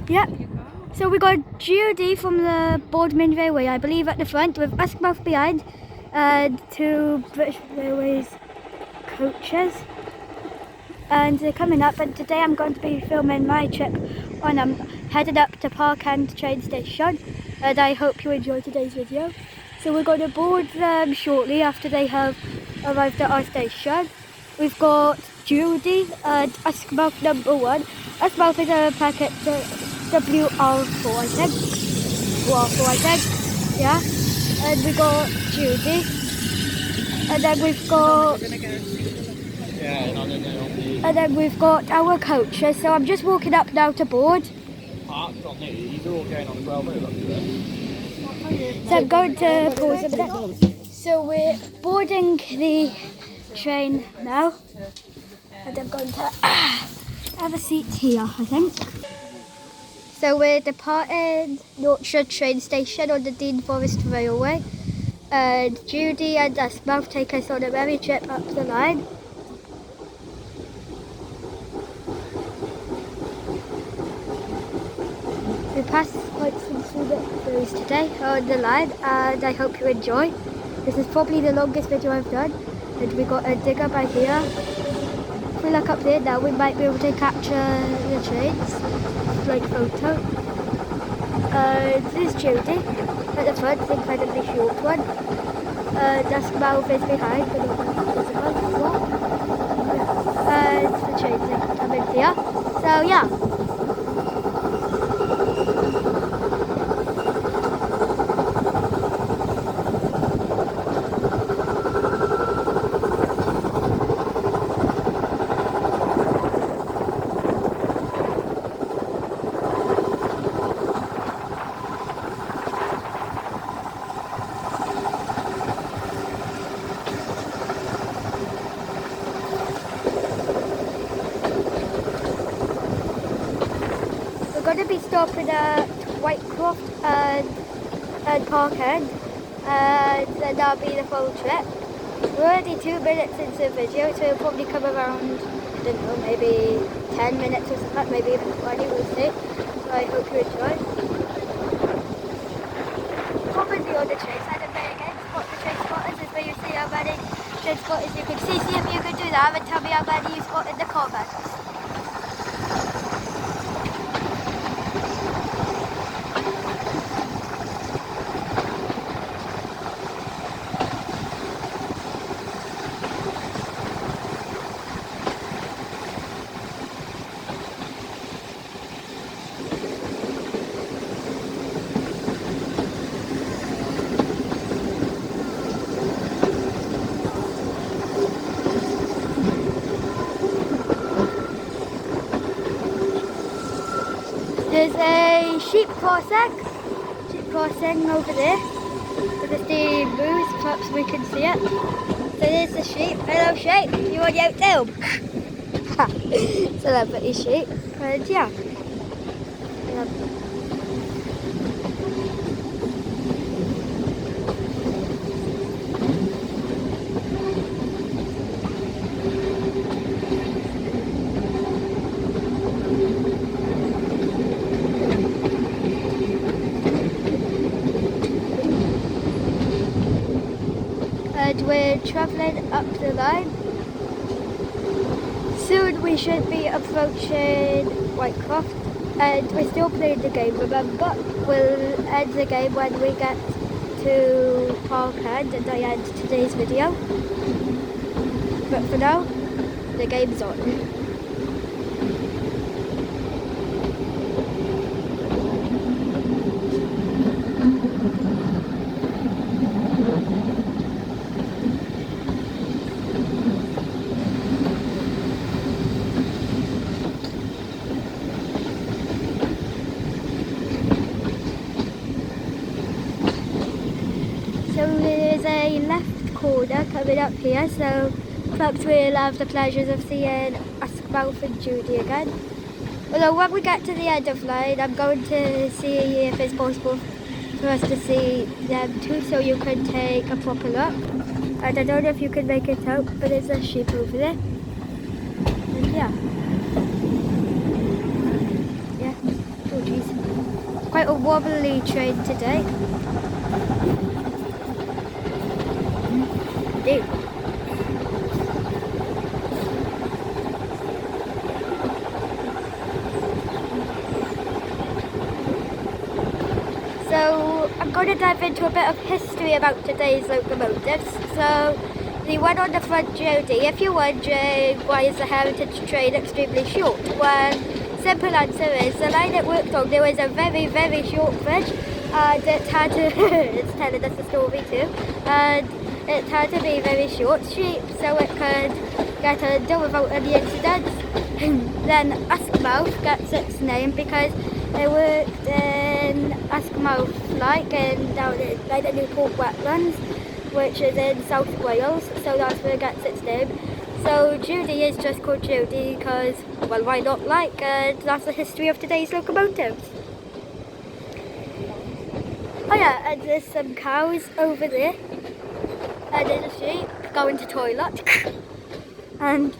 Yep. So we got Judy from the Boardman Railway, I believe, at the front, with Uskmouth behind, and two British Railways coaches. And they're coming up, and today I'm going to be filming my trip when I'm headed up to Parkend train station, and I hope you enjoy today's video. So we're going to board them shortly after they have arrived at our station. We've got Judy at Uskmouth number 1. Uskmouth is a packet WR4, I think. WR4, I think. Yeah. And we got Judy. And then we've got... And then we've got our coaches. So I'm just walking up now to board. These are all going on the 12 So I'm going to pause a minute. So we're boarding the train now. And I'm going to have a seat here, I think. So we're departing no.1 train station on the Dean Forest Railway. And Judy and Uskmouth take us on a merry trip up the line. We passed quite some scenery today on the line, and I hope you enjoy. This is probably the longest video I've done, and we got a digger by here. If we look up there now, we might be able to capture the trains, like photo. This is Judy at the front, the incredibly short one. Uskmouth is behind, but not visible. And the trains are coming here. So yeah. We're going to be stopping at Whitecroft and Parkend, and then that'll be the full trip. We're already 2 minutes into the video, so it'll probably come around, I don't know, maybe 10 minutes or something, maybe even 20, we'll see. So I hope you enjoy. Probably on the train side of it again, spot the train spotters is where you see how many train spotters you can see. See if you can do that and tell me how many you spot in the comments. There's a sheep crossing over there. So the steam moves, perhaps we can see it. So there's the sheep. Hello sheep, you on YouTube? Celebrity sheep. And yeah. And we're travelling up the line. Soon we should be approaching Whitecroft, and we're still playing the game, remember? We'll end the game when we get to Parkend and I end today's video. But for now, the game's on. So there's a left corner coming up here, so perhaps we'll have the pleasures of seeing Uskmouth and Judy again. Although when we get to the end of line, I'm going to see if it's possible for us to see them too, so you can take a proper look. And I don't know if you can make it out, but there's a sheep over there. And yeah. quite a wobbly train today. Ew. So I'm going to dive into a bit of history about today's locomotives. So the one on the front, Judy, if you're wondering why is the heritage train extremely short, well, simple answer is the line it worked on, there was a very, very short bridge, and it had to, it's telling us a story too, and it had to be very short sheep so it could get under without any incidents. Then uskmouth gets its name because it worked in uskmouth down in like the Newport wetlands, which is in South Wales, so that's where it gets its name. So Judy is just called Judy because, well, why not like? That's the history of today's locomotives. Oh yeah, and there's some cows over there, and there's a sheep going to toilet, and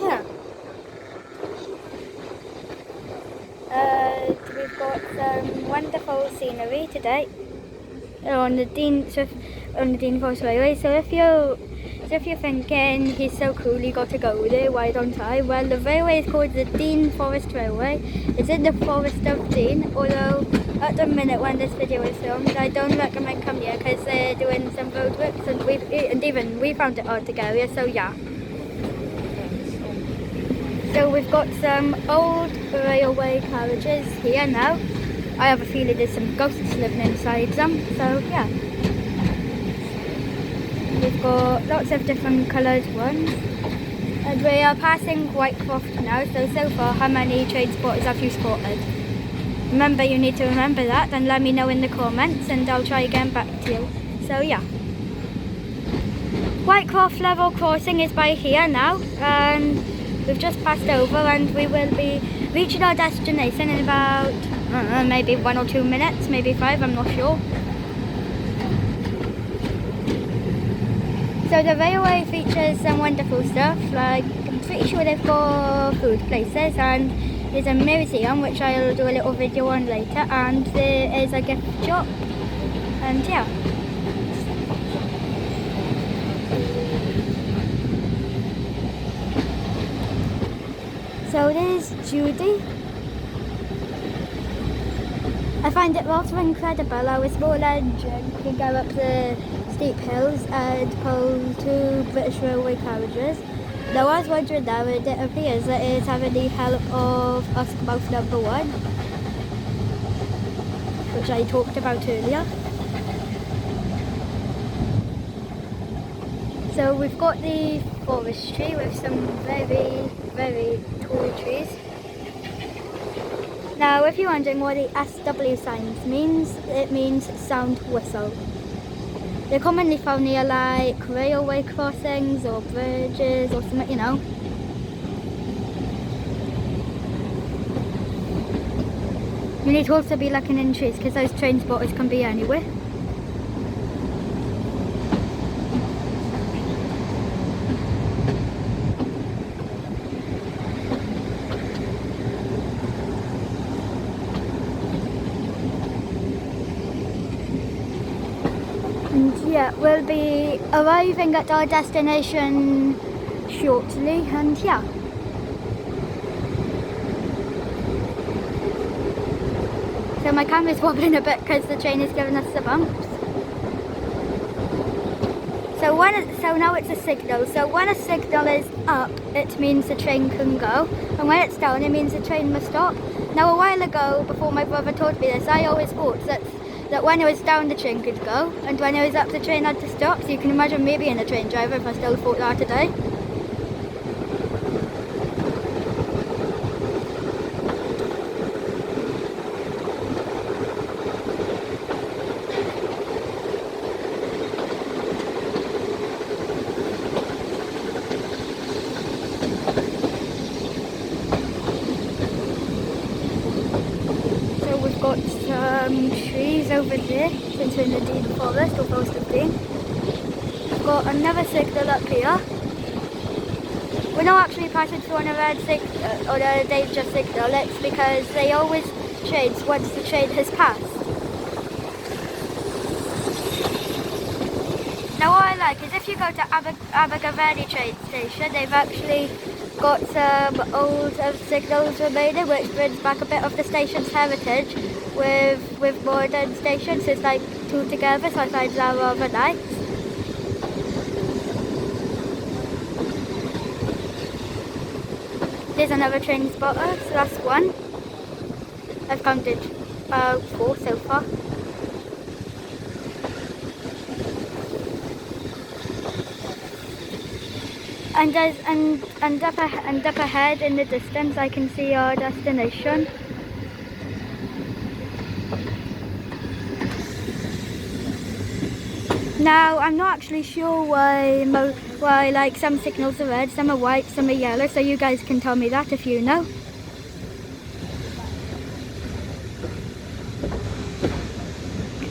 yeah. We've got some wonderful scenery today on the Dean Forest Railway. So if you're thinking he's so cool, you got to go there, why don't I? Well, the railway is called the Dean Forest Railway. It's in the Forest of Dean, although at the minute when this video is filmed, I don't recommend coming here because they're doing some road works, and even we found it hard to get here. So yeah. So we've got some old railway carriages here now. I have a feeling there's some ghosts living inside them, so yeah. We've got lots of different coloured ones. And we are passing Whitecroft now, so far how many train spotters have you spotted? Remember, you need to remember that and let me know in the comments and I'll try again back to you. So yeah. Whitecroft level crossing is by here now, and we've just passed over and we will be reaching our destination in about maybe 1 or 2 minutes, maybe 5, I'm not sure. So the railway features some wonderful stuff, like I'm pretty sure they've got food places, and there's a museum which I'll do a little video on later, and there is a gift shop, and yeah. So there's Judy. I find it rather incredible how a small engine can go up the steep hills and pull 2 British Railway carriages. Now I was wondering now, it appears that it's having the help of uskmouth number 1, which I talked about earlier. So we've got the forestry with some very, very tall trees. Now if you're wondering what the SW signs means, it means sound whistle. They're commonly found near like railway crossings or bridges or something, you know. You need to also be looking in trees because those train spotters can be anywhere. And yeah, we'll be arriving at our destination shortly, and yeah. So my camera's wobbling a bit because the train is giving us the bumps. So now it's a signal. So when a signal is up, it means the train can go, and when it's down, it means the train must stop. Now a while ago, before my brother told me this, I always thought that when it was down the train could go, and when it was up the train had to stop. So you can imagine me being a train driver if I still thought that today. Got some trees over there, since we're in the Dean Forest or Forest of Dean. We've got another signal up here. We're not actually passing through on a red signal or a danger signal. It's because they always trains once the train has passed. Now what I like is if you go to Abergavenny train station, they've actually got some old signals remaining, which brings back a bit of the station's heritage with modern stations. So it's like two together, so I find that rather nice. Here's another train spotter, so that's one. I've counted 4 so far. And up ahead in the distance I can see our destination. Now I'm not actually sure why like some signals are red, some are white, some are yellow, so you guys can tell me that if you know.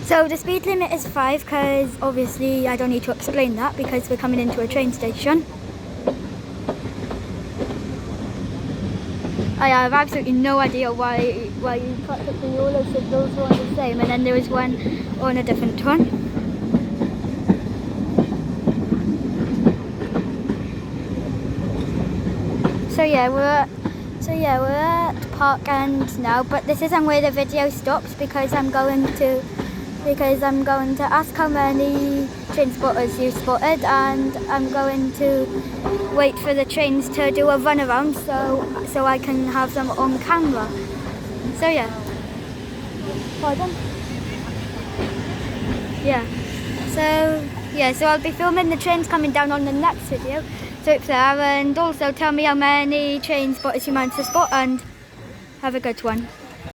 So the speed limit is 5 because obviously I don't need to explain that because we're coming into a train station. I have absolutely no idea why you practically all those signals were on the same and then there was one on a different one. So yeah, we're at Park End now, but this isn't where the video stops because I'm going to ask how many train spotters you spotted, and I'm going to wait for the trains to do a run around so I can have them on camera. So yeah. Pardon? Yeah. So I'll be filming the trains coming down on the next video. So it's there, and also tell me how many train spotters you managed to spot, and have a good one.